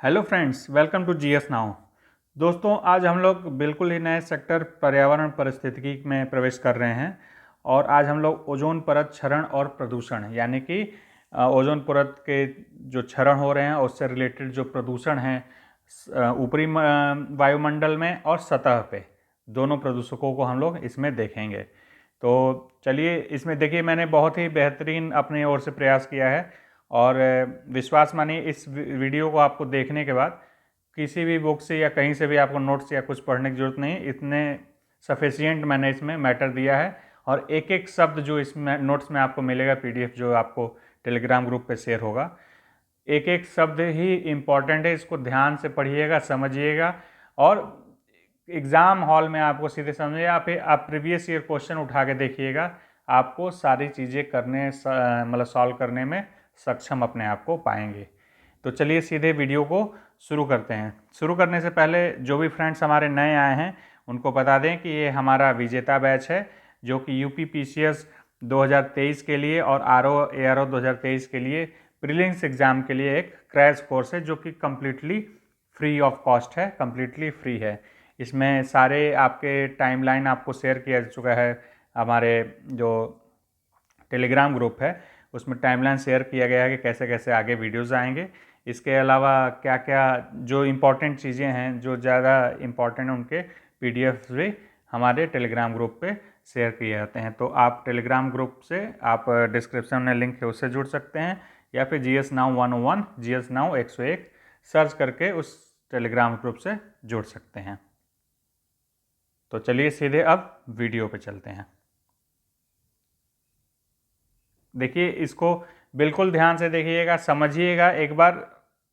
Hello friends, welcome to GS now. दोस्तों, आज हम लोग बिल्कुल ही नए सेक्टर पर्यावरण पारिस्थितिकी में प्रवेश कर रहे हैं और आज हम लोग ओजोन परत क्षरण और प्रदूषण यानी कि ओजोन परत के जो क्षरण हो रहे हैं उससे रिलेटेड जो प्रदूषण हैं ऊपरी वायुमंडल में और सतह पे दोनों प्रदूषकों को हम लोग इसमें देखेंगे। तो चलिए, इसमें देखिए मैंने बहुत ही बेहतरीन अपनी ओर से प्रयास किया है और विश्वास मानिए इस वीडियो को आपको देखने के बाद किसी भी बुक से या कहीं से भी आपको नोट्स या कुछ पढ़ने की ज़रूरत नहीं, इतने सफिशियंट मैंने इसमें मैटर दिया है। और एक एक शब्द जो इसमें नोट्स में आपको मिलेगा, पीडीएफ जो आपको टेलीग्राम ग्रुप पे शेयर होगा, एक एक शब्द ही इम्पॉर्टेंट है। इसको ध्यान से पढ़िएगा, समझिएगा और एग्ज़ाम हॉल में आपको सीधे समझिए या फिर आप प्रीवियस ईयर क्वेश्चन उठा के देखिएगा, आपको सारी चीज़ें करने मतलब सॉल्व करने में सक्षम अपने आप को पाएंगे। तो चलिए सीधे वीडियो को शुरू करते हैं। शुरू करने से पहले जो भी फ्रेंड्स हमारे नए आए हैं उनको बता दें कि ये हमारा विजेता बैच है, जो कि यूपी पीसीएस 2023 के लिए और आरओ एआरओ 2023 के लिए प्रीलिम्स एग्ज़ाम के लिए एक क्रैश कोर्स है, जो कि कम्प्लीटली फ्री ऑफ कॉस्ट है, कम्प्लीटली फ्री है। इसमें सारे आपके टाइमलाइन आपको शेयर किया जा चुका है। हमारे जो टेलीग्राम ग्रुप है उसमें टाइमलाइन शेयर किया गया है कि कैसे कैसे आगे वीडियोस आएंगे। इसके अलावा क्या क्या जो इम्पोर्टेंट चीज़ें हैं, जो ज़्यादा इम्पोर्टेंट हैं, उनके पीडीएफ भी हमारे टेलीग्राम ग्रुप पे शेयर किए जाते हैं। तो आप टेलीग्राम ग्रुप से आप डिस्क्रिप्शन में लिंक है उससे जुड़ सकते हैं या फिर GS now 101 GS now 101 search करके उस टेलीग्राम ग्रुप से जुड़ सकते हैं। तो चलिए सीधे अब वीडियो पे चलते हैं। देखिए, इसको बिल्कुल ध्यान से देखिएगा, समझिएगा। एक बार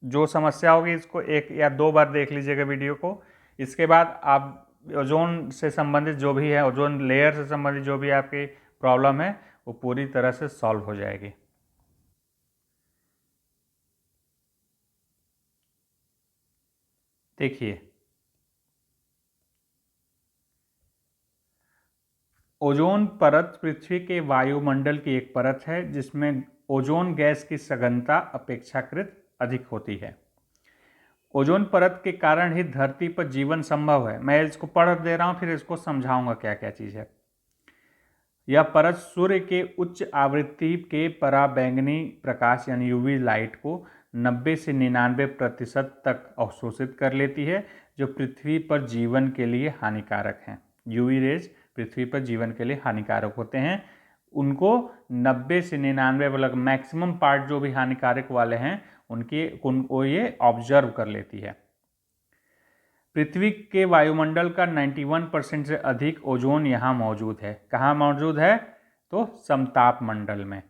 जो समस्या होगी इसको एक या दो बार देख लीजिएगा वीडियो को। इसके बाद आप ओजोन से संबंधित जो भी है, ओजोन लेयर से संबंधित जो भी आपकी प्रॉब्लम है, वो पूरी तरह से सॉल्व हो जाएगी। देखिए, ओजोन परत पृथ्वी के वायुमंडल की एक परत है जिसमें ओजोन गैस की सघनता अपेक्षाकृत अधिक होती है। ओजोन परत के कारण ही धरती पर जीवन संभव है। मैं इसको पढ़ दे रहा हूँ, फिर इसको समझाऊंगा क्या क्या चीज़ है। यह परत सूर्य के उच्च आवृत्ति के पराबैंगनी प्रकाश यानी यूवी लाइट को 90 से 99% तक अवशोषित कर लेती है, जो पृथ्वी पर जीवन के लिए हानिकारक हैं। यूवी रेज पृथ्वी पर जीवन के लिए हानिकारक होते हैं। उनको 90 से 99 मतलब मैक्सिमम पार्ट जो भी हानिकारक वाले हैं उनको ये ऑब्जर्व कर लेती है। पृथ्वी के वायुमंडल का 91% से अधिक ओजोन यहाँ मौजूद है। कहाँ मौजूद है? तो समताप मंडल में,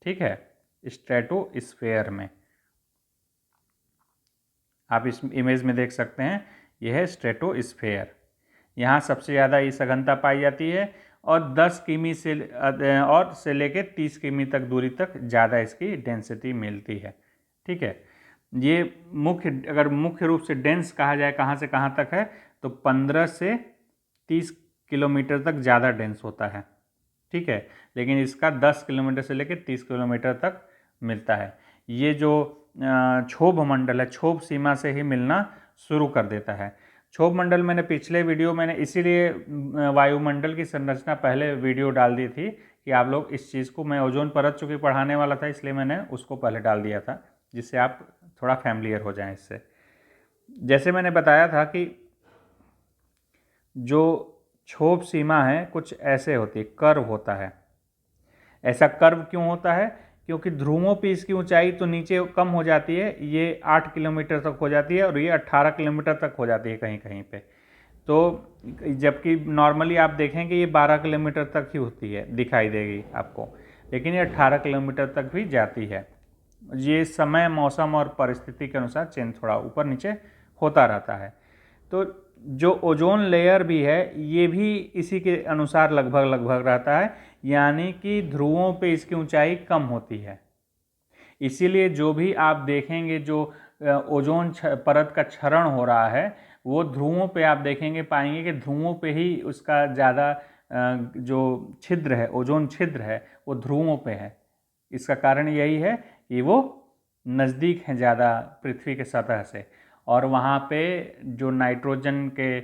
ठीक है, स्ट्रेटोस्फेयर में। आप इस इमेज में देख सकते हैं, यह है स्ट्रेटोस्फेयर। यहाँ सबसे ज़्यादा ये सघनता पाई जाती है और 10 किमी से लेकर 30 किमी तक दूरी तक ज़्यादा इसकी डेंसिटी मिलती है, ठीक है। ये अगर मुख्य रूप से डेंस कहा जाए कहाँ से कहाँ तक है, तो 15 से 30 किलोमीटर तक ज़्यादा डेंस होता है, ठीक है। लेकिन इसका 10 किलोमीटर से लेकर 30 किलोमीटर तक मिलता है। ये जो क्षोभ मंडल है, क्षोभ सीमा से ही मिलना शुरू कर देता है। क्षोभ मंडल मैंने पिछले वीडियो मैंने इसीलिए वायुमंडल की संरचना पहले वीडियो डाल दी थी कि आप लोग इस चीज़ को, मैं ओजोन परत चूँकि पढ़ाने वाला था इसलिए मैंने उसको पहले डाल दिया था, जिससे आप थोड़ा फैमिलियर हो जाएं इससे। जैसे मैंने बताया था कि जो क्षोभ सीमा है कुछ ऐसे होती है, कर्व होता है। ऐसा कर्व क्यों होता है? क्योंकि ध्रुवों पे इसकी ऊंचाई तो नीचे कम हो जाती है, ये 8 किलोमीटर तक हो जाती है और ये 18 किलोमीटर तक हो जाती है कहीं कहीं पे। तो जबकि नॉर्मली आप देखेंगे ये 12 किलोमीटर तक ही होती है, दिखाई देगी आपको, लेकिन ये 18 किलोमीटर तक भी जाती है। ये समय, मौसम और परिस्थिति के अनुसार चेंज थोड़ा ऊपर नीचे होता रहता है। तो जो ओजोन लेयर भी है ये भी इसी के अनुसार लगभग लगभग रहता है, यानी कि ध्रुवों पे इसकी ऊंचाई कम होती है। इसीलिए जो भी आप देखेंगे जो ओजोन परत का क्षरण हो रहा है, वो ध्रुवों पे आप देखेंगे, पाएंगे कि ध्रुवों पे ही उसका ज़्यादा जो छिद्र है, ओजोन छिद्र है, वो ध्रुवों पे है। इसका कारण यही है कि वो नज़दीक है ज़्यादा पृथ्वी के सतह से। और वहाँ पे जो नाइट्रोजन के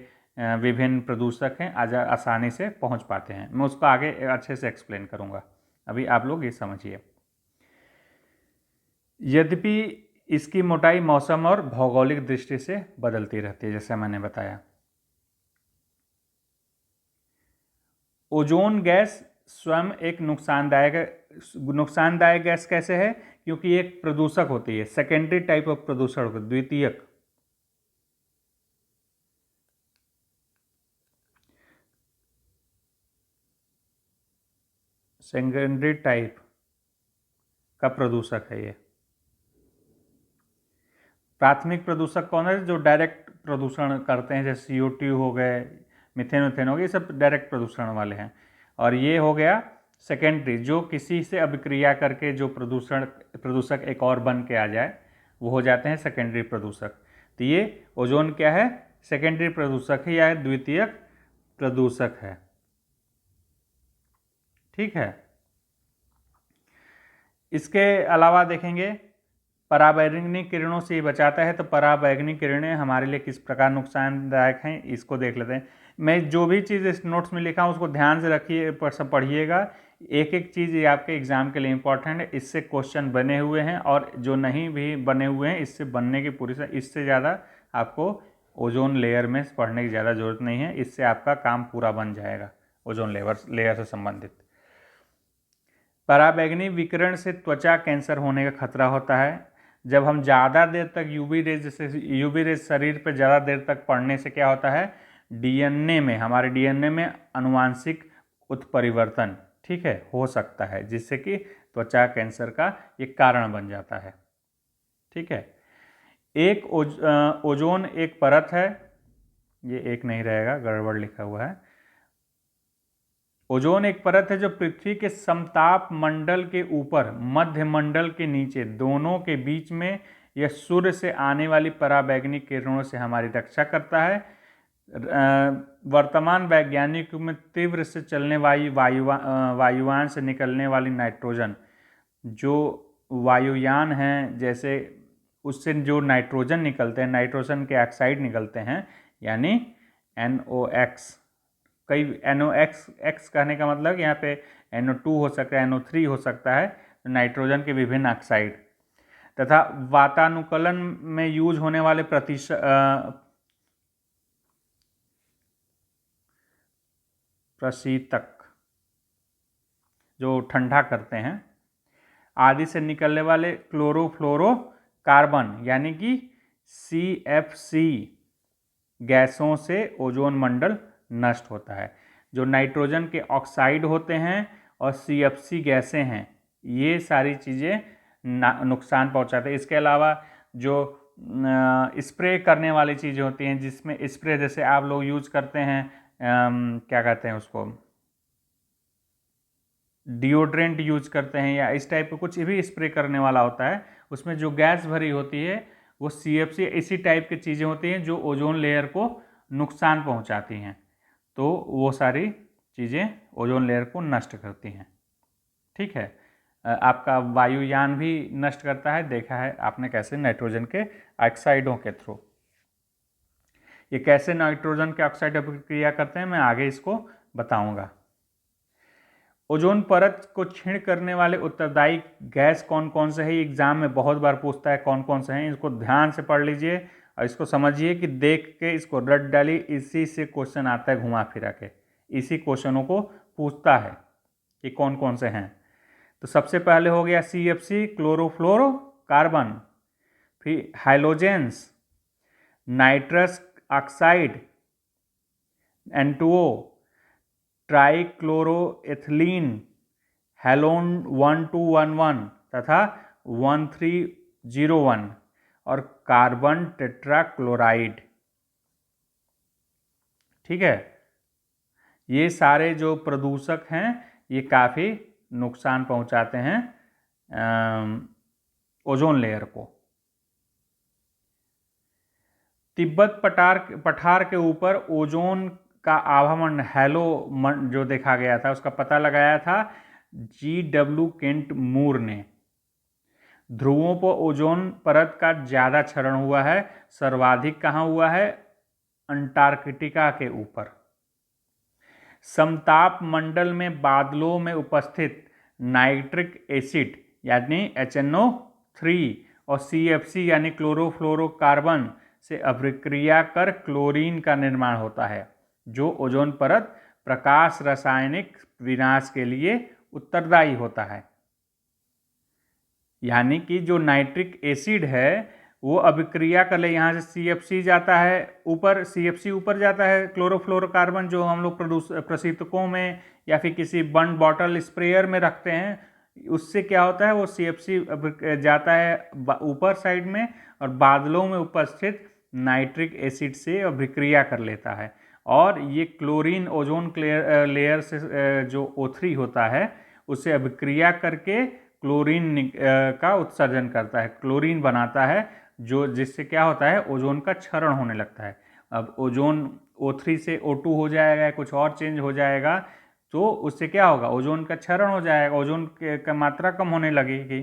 विभिन्न प्रदूषक हैं आसानी से पहुँच पाते हैं। मैं उसको आगे अच्छे से एक्सप्लेन करूँगा, अभी आप लोग ये समझिए। यद्यपि इसकी मोटाई मौसम और भौगोलिक दृष्टि से बदलती रहती है, जैसे मैंने बताया। ओजोन गैस स्वयं एक नुकसानदायक गैस कैसे है? क्योंकि एक प्रदूषक होती है, सेकेंडरी टाइप ऑफ प्रदूषण होता है, द्वितीयक। सेकेंडरी टाइप का प्रदूषक है ये। प्राथमिक प्रदूषक कौन है? जो डायरेक्ट प्रदूषण करते हैं, जैसे CO2 हो गए, मीथेन हो गए, ये सब डायरेक्ट प्रदूषण वाले हैं। और ये हो गया सेकेंडरी, जो किसी से अभिक्रिया करके जो प्रदूषक एक और बन के आ जाए, वो हो जाते हैं सेकेंडरी प्रदूषक। तो ये ओजोन क्या है? सेकेंडरी प्रदूषक है या द्वितीयक प्रदूषक है। ठीक है। इसके अलावा देखेंगे पराबैंगनी किरणों से बचाता है। तो पराबैंगनी किरणें हमारे लिए किस प्रकार नुकसानदायक हैं, इसको देख लेते हैं। मैं जो भी चीज़ इस नोट्स में लिखा हूँ उसको ध्यान से रखिए, पढ़िएगा। एक एक चीज़ ये आपके एग्जाम के लिए इम्पोर्टेंट है। इससे क्वेश्चन बने हुए हैं और जो नहीं भी बने हुए हैं इससे बनने की इससे ज़्यादा आपको ओजोन लेयर में पढ़ने की ज़्यादा ज़रूरत नहीं है। इससे आपका काम पूरा बन जाएगा ओजोन लेयर से संबंधित। पराबैंगनी विकिरण से त्वचा कैंसर होने का खतरा होता है। जब हम ज़्यादा देर तक यूवी रेज शरीर पर ज़्यादा देर तक पड़ने से क्या होता है? हमारे डीएनए में आनुवांशिक उत्परिवर्तन, ठीक है, हो सकता है, जिससे कि त्वचा कैंसर का एक कारण बन जाता है। ठीक है। ओजोन एक परत है, ये एक नहीं रहेगा, गड़बड़ लिखा हुआ है। ओजोन एक परत है जो पृथ्वी के समताप मंडल के ऊपर, मध्य मंडल के नीचे, दोनों के बीच में यह सूर्य से आने वाली पराबैंगनी किरणों से हमारी रक्षा करता है। वर्तमान वैज्ञानिक युग में तीव्र से चलने वाली वायुयान से निकलने वाली नाइट्रोजन, जो वायुयान हैं, जैसे उससे जो नाइट्रोजन निकलते हैं, नाइट्रोजन के ऑक्साइड निकलते हैं, यानी NOx। कई NOx कहने का मतलब यहाँ पे NO2 हो सकता है, NO3 हो सकता है, नाइट्रोजन के विभिन्न ऑक्साइड, तथा वातानुकूलन में यूज होने वाले प्रशीतक जो ठंडा करते हैं आदि से निकलने वाले क्लोरोफ्लोरोकार्बन यानी कि CFC गैसों से ओजोन मंडल नष्ट होता है। जो नाइट्रोजन के ऑक्साइड होते हैं और CFC गैसें हैं, ये सारी चीज़ें नुकसान पहुंचाते हैं। इसके अलावा जो स्प्रे करने वाली चीज़ें होती हैं, जिसमें स्प्रे जैसे आप लोग यूज करते हैं, क्या कहते हैं उसको, डिओड्रेंट यूज करते हैं, या इस टाइप का कुछ भी स्प्रे करने वाला होता है, उसमें जो गैस भरी होती है वो CFC इसी टाइप की चीज़ें होती हैं जो ओजोन लेयर को नुकसान पहुंचाती हैं। तो वो सारी चीज़ें ओजोन लेयर को नष्ट करती हैं। ठीक है। आपका वायुयान भी नष्ट करता है, देखा है आपने कैसे, नाइट्रोजन के ऑक्साइडों के थ्रू। ये कैसे नाइट्रोजन के ऑक्साइड अभिक्रिया करते हैं मैं आगे इसको बताऊंगा। ओजोन परत को क्षीण करने वाले उत्तरदायी गैस कौन कौन से है, एग्जाम में बहुत बार पूछता है कौन कौन से हैं। इसको ध्यान से पढ़ लीजिए और इसको समझिए कि देख के इसको रट डालिए। इसी से क्वेश्चन आता है घुमा फिरा के, इसी क्वेश्चनों को पूछता है कि कौन कौन से हैं। तो सबसे पहले हो गया CFC क्लोरोफ्लोरोकार्बन, फिर halogens, nitrous oxide N2O, trichloroethylene, halon 1211 तथा 1301 और कार्बन टेट्राक्लोराइड। ठीक है। ये सारे जो प्रदूषक हैं ये काफ़ी नुकसान पहुंचाते हैं ओजोन लेयर को। तिब्बत पठार के ऊपर ओजोन का आभामंडल जो देखा गया था, उसका पता लगाया था GW केंट मूर ने। ध्रुवों पर ओजोन परत का ज़्यादा क्षरण हुआ है। सर्वाधिक कहाँ हुआ है? अंटार्कटिका के ऊपर। समताप मंडल में बादलों में उपस्थित नाइट्रिक एसिड यानी HNO3 और CFC यानी क्लोरोफ्लोरोकार्बन से अभिक्रिया कर क्लोरीन का निर्माण होता है, जो ओजोन परत प्रकाश रासायनिक विनाश के लिए उत्तरदायी होता है। यानी कि जो नाइट्रिक एसिड है वो अभिक्रिया कर ले, यहाँ से CFC जाता है ऊपर, CFC ऊपर जाता है, क्लोरोफ्लोरोकार्बन जो हम लोग प्रशीतकों में या फिर किसी बंद बॉटल स्प्रेयर में रखते हैं, उससे क्या होता है वो CFC जाता है ऊपर साइड में और बादलों में उपस्थित नाइट्रिक एसिड से अभिक्रिया कर लेता है और ये क्लोरीन ओजोन लेयर से जो O3 होता है उससे अभिक्रिया करके क्लोरीन का उत्सर्जन करता है, क्लोरीन बनाता है, जो जिससे क्या होता है ओजोन का क्षरण होने लगता है। अब ओजोन O3 से O2 हो जाएगा, कुछ और चेंज हो जाएगा, तो उससे क्या होगा ओजोन का क्षरण हो जाएगा, ओजोन का मात्रा कम होने लगेगी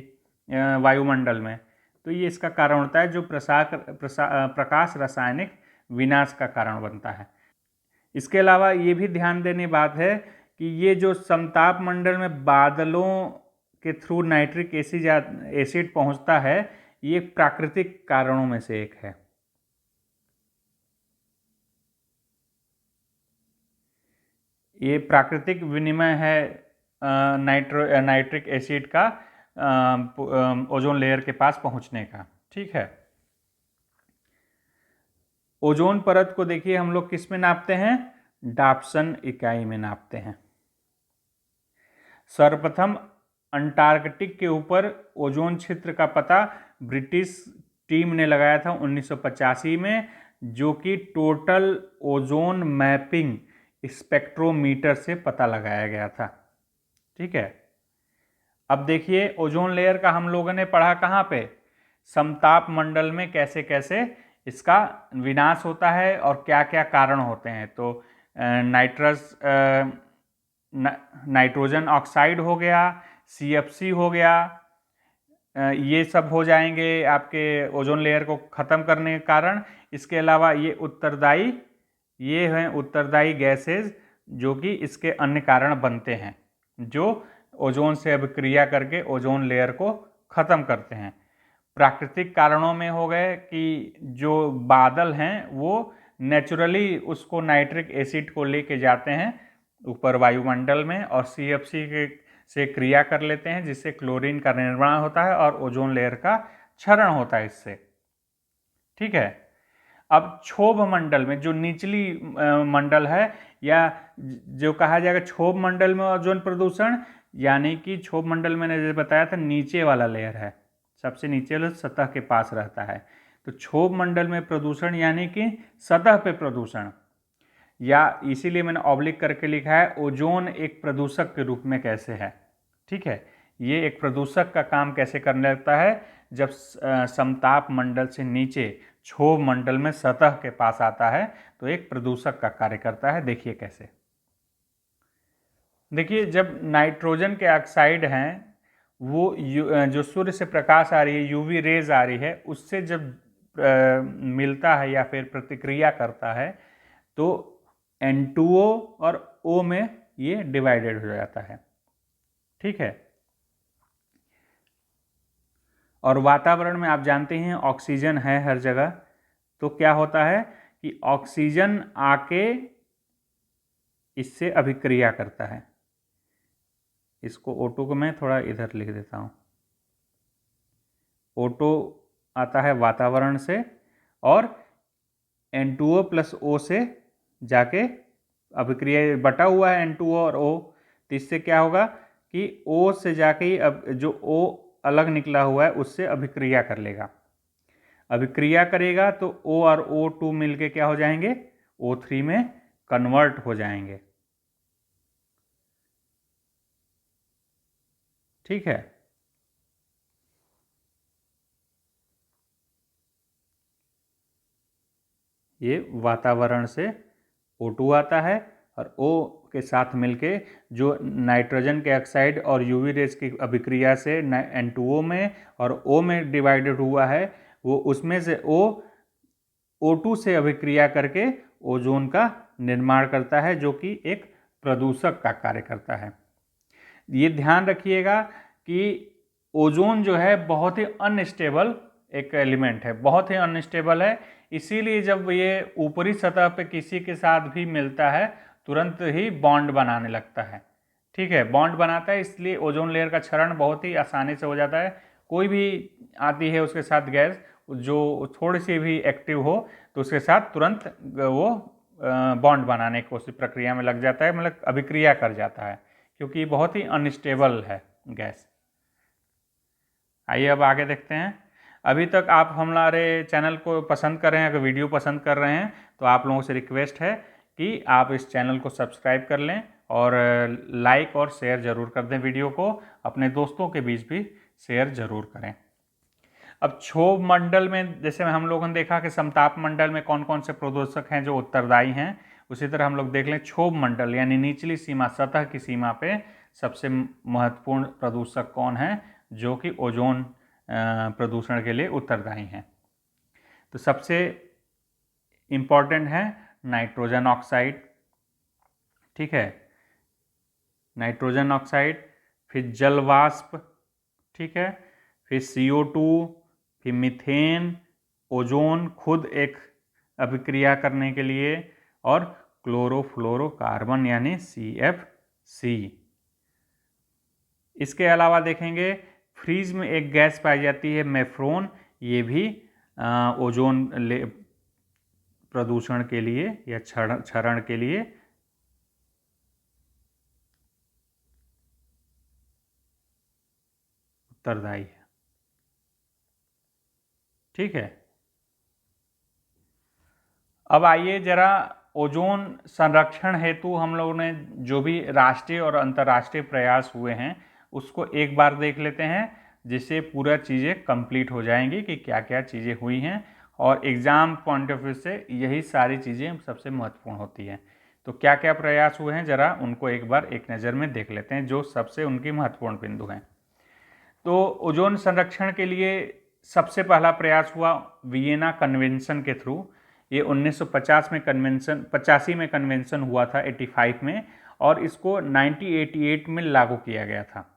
वायुमंडल में। तो ये इसका कारण होता है जो प्रकाश रासायनिक विनाश का कारण बनता है। इसके अलावा ये भी ध्यान देने बात है कि ये जो समताप मंडल में बादलों के थ्रू नाइट्रिक एसिड पहुंचता है, ये प्राकृतिक कारणों में से एक है। ये प्राकृतिक विनिमय है नाइट्रिक एसिड का ओजोन लेयर के पास पहुंचने का। ठीक है, ओजोन परत को देखिए हम लोग किस में नापते हैं? डाप्सन इकाई में नापते हैं। सर्वप्रथम अंटार्कटिक के ऊपर ओजोन क्षेत्र का पता ब्रिटिश टीम ने लगाया था 1985 में, जो कि टोटल ओजोन मैपिंग स्पेक्ट्रोमीटर से पता लगाया गया था। ठीक है, अब देखिए ओजोन लेयर का हम लोगों ने पढ़ा कहाँ पे? समताप मंडल में कैसे कैसे इसका विनाश होता है और क्या क्या कारण होते हैं। तो नाइट्रोजन ऑक्साइड हो गया, CFC हो गया, ये सब हो जाएंगे आपके ओजोन लेयर को ख़त्म करने के कारण। इसके अलावा ये हैं उत्तरदायी गैसेज जो कि इसके अन्य कारण बनते हैं, जो ओजोन से अभिक्रिया करके ओजोन लेयर को ख़त्म करते हैं। प्राकृतिक कारणों में हो गए कि जो बादल हैं वो नेचुरली उसको नाइट्रिक एसिड को लेके जाते हैं ऊपर वायुमंडल में और CFC से क्रिया कर लेते हैं, जिससे क्लोरीन का निर्माण होता है और ओजोन लेयर का क्षरण होता है इससे। ठीक है, अब क्षोभ मंडल में जो निचली मंडल है या जो कहा जाएगा क्षोभ मंडल में ओजोन प्रदूषण, यानी कि क्षोभ मंडल मैंने जैसे बताया था नीचे वाला लेयर है, सबसे नीचे वाले सतह के पास रहता है। तो क्षोभ मंडल में प्रदूषण यानी कि सतह पे प्रदूषण, या इसीलिए मैंने ऑब्लिक करके लिखा है ओजोन एक प्रदूषक के रूप में कैसे है। ठीक है, ये एक प्रदूषक का काम कैसे करने लगता है? जब समताप मंडल से नीचे क्षोभ मंडल में सतह के पास आता है तो एक प्रदूषक का कार्य करता है। देखिए कैसे। देखिए, जब नाइट्रोजन के ऑक्साइड हैं वो जो सूर्य से प्रकाश आ रही है, UV रेज आ रही है, उससे जब मिलता है या फिर प्रतिक्रिया करता है तो N2O और O में ये डिवाइडेड हो जाता है। ठीक है, और वातावरण में आप जानते हैं ऑक्सीजन है हर जगह, तो क्या होता है कि ऑक्सीजन आके इससे अभिक्रिया करता है। इसको O2 को मैं थोड़ा इधर लिख देता हूँ। O2 आता है वातावरण से और N2O प्लस O से जाके अभिक्रिया बटा हुआ है N2O और O, तो इससे क्या होगा कि O से जाके अब जो O अलग निकला हुआ है उससे अभिक्रिया कर लेगा। अभिक्रिया करेगा तो O और O2 मिलके क्या हो जाएंगे? O3 में कन्वर्ट हो जाएंगे। ठीक है, ये वातावरण से O2 आता है और O के साथ मिलके जो नाइट्रोजन के ऑक्साइड और यूवी रेज की अभिक्रिया से N2O में और O में डिवाइडेड हुआ है, वो उसमें से O2 से अभिक्रिया करके ओजोन का निर्माण करता है, जो कि एक प्रदूषक का कार्य करता है। ये ध्यान रखिएगा कि ओजोन जो है बहुत ही अनस्टेबल एक एलिमेंट है, बहुत ही अनस्टेबल है। इसीलिए जब ये ऊपरी सतह पे किसी के साथ भी मिलता है तुरंत ही बॉन्ड बनाने लगता है। ठीक है, बॉन्ड बनाता है, इसलिए ओजोन लेयर का क्षरण बहुत ही आसानी से हो जाता है। कोई भी आती है उसके साथ गैस जो थोड़ी सी भी एक्टिव हो तो उसके साथ तुरंत वो बॉन्ड बनाने की कोशिश प्रक्रिया में लग जाता है, मतलब अभिक्रिया कर जाता है, क्योंकि बहुत ही अनस्टेबल है गैस। आइए अब आगे देखते हैं। अभी तक आप हमारे चैनल को पसंद कर रहे हैं, अगर वीडियो पसंद कर रहे हैं तो आप लोगों से रिक्वेस्ट है कि आप इस चैनल को सब्सक्राइब कर लें और लाइक और शेयर जरूर कर दें वीडियो को, अपने दोस्तों के बीच भी शेयर जरूर करें। अब क्षोभ मंडल में जैसे हम लोगों ने देखा कि समताप मंडल में कौन कौन से प्रदूषक हैं जो उत्तरदायी हैं, उसी तरह हम लोग देख लें क्षोभ मंडल यानी निचली सीमा, सतह की सीमा पे सबसे महत्वपूर्ण प्रदूषक कौन है जो कि ओजोन प्रदूषण के लिए उत्तरदायी हैं। तो सबसे इम्पॉर्टेंट है नाइट्रोजन ऑक्साइड, ठीक है, नाइट्रोजन ऑक्साइड, फिर जल वाष्प, ठीक है, फिर CO2, फिर मीथेन, ओजोन खुद एक अभिक्रिया करने के लिए, और क्लोरोफ्लोरोकार्बन यानी CFC। इसके अलावा देखेंगे फ्रीज में एक गैस पाई जाती है मेफ्रोन, ये भी ओजोन प्रदूषण के लिए या क्षरण के लिए उत्तरदायी है। ठीक है, अब आइए जरा ओजोन संरक्षण हेतु हम लोगों ने जो भी राष्ट्रीय और अंतर्राष्ट्रीय प्रयास हुए हैं उसको एक बार देख लेते हैं, जिससे पूरा चीज़ें कंप्लीट हो जाएंगी कि क्या क्या चीज़ें हुई हैं, और एग्ज़ाम पॉइंट ऑफ व्यू से यही सारी चीज़ें सबसे महत्वपूर्ण होती हैं। तो क्या क्या प्रयास हुए हैं जरा उनको एक बार एक नज़र में देख लेते हैं, जो सबसे उनकी महत्वपूर्ण बिंदु हैं। तो ओजोन संरक्षण के लिए सबसे पहला प्रयास हुआ वियना कन्वेंशन के थ्रू। ये 1950 में कन्वेंशन, 85 में कन्वेंशन हुआ था, 85 में, और इसको 1988 में लागू किया गया था।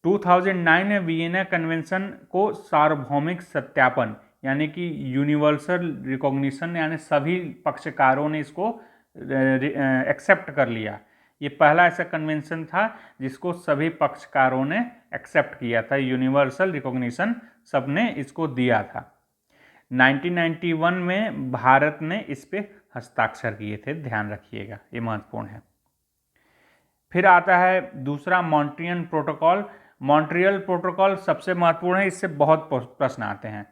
2009 में वियना कन्वेंशन को सार्वभौमिक सत्यापन यानी कि यूनिवर्सल रिकॉग्निशन, यानी सभी पक्षकारों ने इसको एक्सेप्ट कर लिया। ये पहला ऐसा कन्वेंशन था जिसको सभी पक्षकारों ने एक्सेप्ट किया था, यूनिवर्सल रिकॉग्निशन सबने इसको दिया था। 1991 में भारत ने इस पे हस्ताक्षर किए थे, ध्यान रखिएगा, ये महत्वपूर्ण है। फिर आता है दूसरा मॉन्ट्रियल प्रोटोकॉल। मॉन्ट्रियल प्रोटोकॉल सबसे महत्वपूर्ण है, इससे बहुत प्रश्न आते हैं।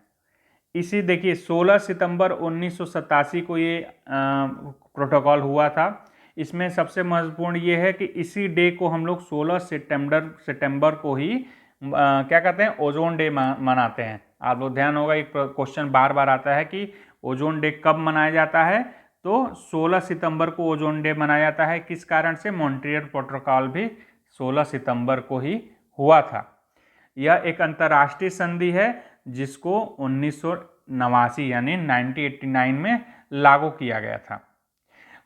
इसी देखिए 16 सितंबर 1987 को ये प्रोटोकॉल हुआ था। इसमें सबसे महत्वपूर्ण ये है कि इसी डे को हम लोग 16 सितंबर को ही क्या कहते हैं, ओजोन डे मनाते हैं। आप लोग ध्यान होगा, एक क्वेश्चन बार बार आता है कि ओजोन डे कब मनाया जाता है, तो 16 सितंबर को ओजोन डे मनाया जाता है। किस कारण से? मॉन्ट्रियल प्रोटोकॉल भी 16 सितंबर को ही हुआ था। यह एक अंतर्राष्ट्रीय संधि है जिसको 1989 यानी 1989 में लागू किया गया था।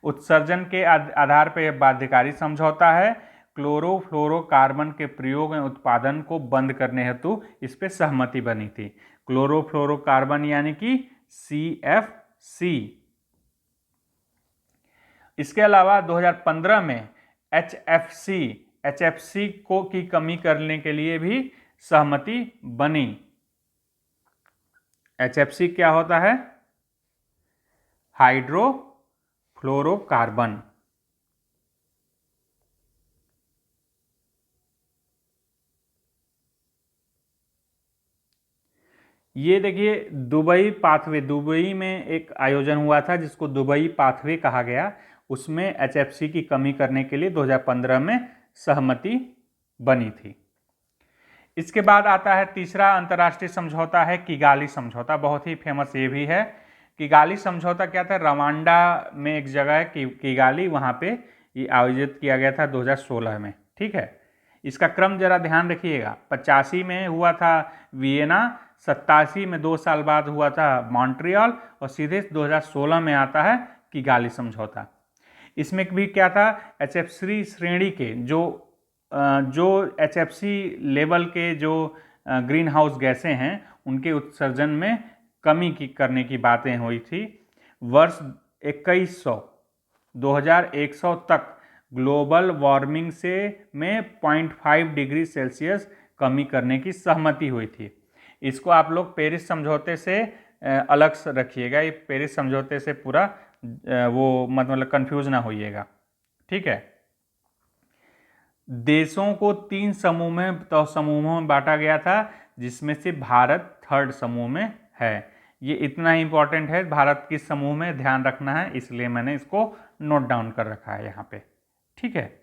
उत्सर्जन के आधार पर यह बाध्यकारी समझौता है। क्लोरोफ्लोरोकार्बन के प्रयोग एवं उत्पादन को बंद करने हेतु इस पे सहमति बनी थी। क्लोरोफ्लोरोकार्बन यानी कि CFC। इसके अलावा 2015 में HFC को की कमी करने के लिए भी सहमति बनी। HFC क्या होता है? हाइड्रोफ्लोरोकार्बन। ये देखिए दुबई पाथवे, दुबई में एक आयोजन हुआ था जिसको दुबई पाथवे कहा गया, उसमें HFC की कमी करने के लिए 2015 में सहमति बनी थी। इसके बाद आता है तीसरा अंतर्राष्ट्रीय समझौता है किगाली समझौता, बहुत ही फेमस ये भी है। किगाली समझौता क्या था, रवांडा में एक जगह है किगाली, वहाँ पे ये आयोजित किया गया था 2016 में। ठीक है, इसका क्रम जरा ध्यान रखिएगा। 85 में हुआ था वियना, 87 में 2 साल बाद हुआ था मॉन्ट्रियल, और सीधे 2016 में आता है किगाली समझौता। इसमें भी क्या था, HFC श्रेणी के जो HFC लेवल के जो ग्रीन हाउस गैसें हैं उनके उत्सर्जन में कमी करने की बातें हुई थी। वर्ष 2100 तक ग्लोबल वार्मिंग में 0.5 डिग्री सेल्सियस कमी करने की सहमति हुई थी। इसको आप लोग पेरिस समझौते से अलग से रखिएगा, ये पेरिस समझौते से पूरा वो मतलब कंफ्यूज ना होइएगा। ठीक है, देशों को 3 समूहों में बांटा गया था, जिसमें से भारत 3rd समूह में है। ये इतना ही इंपॉर्टेंट है, भारत किस समूह में ध्यान रखना है, इसलिए मैंने इसको नोट डाउन कर रखा है यहाँ पे। ठीक है,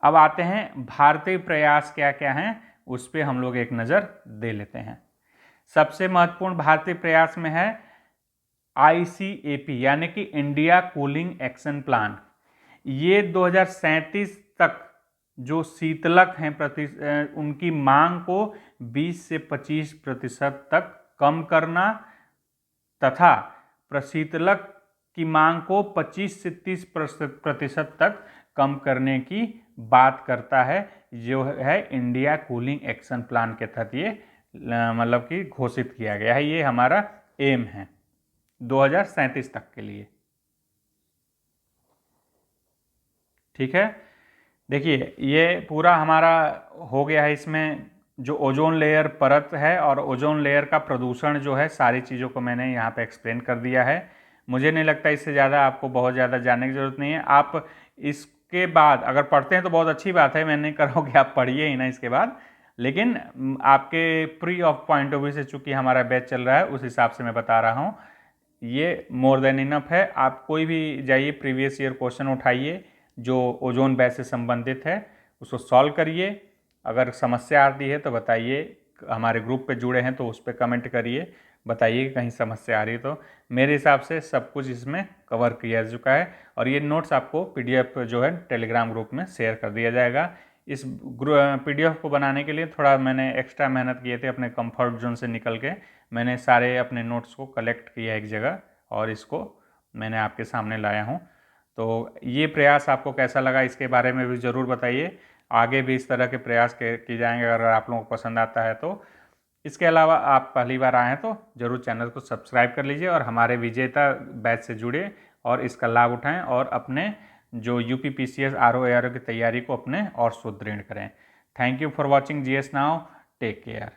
अब आते हैं भारतीय प्रयास क्या क्या हैं, उस पर हम लोग एक नज़र दे लेते हैं। सबसे महत्वपूर्ण भारतीय प्रयास में है ICAP यानी कि इंडिया कूलिंग एक्शन प्लान। ये 2037 तक जो शीतलक हैं उनकी मांग को 20 से 25% तक कम करना तथा प्रशीतलक की मांग को 25 से 30% तक कम करने की बात करता है, जो है इंडिया कूलिंग एक्शन प्लान के तहत ये मतलब कि घोषित किया गया है। ये हमारा एम है 2037 तक के लिए। ठीक है, देखिए ये पूरा हमारा हो गया है। इसमें जो ओजोन लेयर परत है और ओजोन लेयर का प्रदूषण जो है, सारी चीज़ों को मैंने यहाँ पे एक्सप्लेन कर दिया है। मुझे नहीं लगता इससे ज़्यादा आपको बहुत ज़्यादा जानने की ज़रूरत नहीं है। आप इसके बाद अगर पढ़ते हैं तो बहुत अच्छी बात है, मैं नहीं कर रहा हूँ कि आप पढ़िए ही ना इसके बाद, लेकिन आपके free of point of view से चूँकि हमारा बैच चल रहा है उस हिसाब से मैं बता रहा हूँ, ये मोर देन इनफ है। आप कोई भी जाइए प्रीवियस ईयर क्वेश्चन उठाइए जो ओजोन बैच से संबंधित है, उसको सॉल्व करिए। अगर समस्या आती है तो बताइए, हमारे ग्रुप पे जुड़े हैं तो उस पर कमेंट करिए, बताइए कहीं समस्या आ रही है तो। मेरे हिसाब से सब कुछ इसमें कवर किया जा चुका है, और ये नोट्स आपको PDF जो है टेलीग्राम ग्रुप में शेयर कर दिया जाएगा। इस PDF को बनाने के लिए थोड़ा मैंने एक्स्ट्रा मेहनत किए थे, अपने कंफर्ट जोन से निकल के मैंने सारे अपने नोट्स को कलेक्ट किया एक जगह और इसको मैंने आपके सामने लाया हूँ। तो ये प्रयास आपको कैसा लगा इसके बारे में भी ज़रूर बताइए। आगे भी इस तरह के प्रयास किए जाएंगे अगर आप लोगों को पसंद आता है तो। इसके अलावा आप पहली बार आए हैं तो ज़रूर चैनल को सब्सक्राइब कर लीजिए और हमारे विजेता बैच से जुड़े और इसका लाभ उठाएं और अपने जो UPPCS RO ARO की तैयारी को अपने और सुदृढ़ करें। Thank you for watching GS now, take care.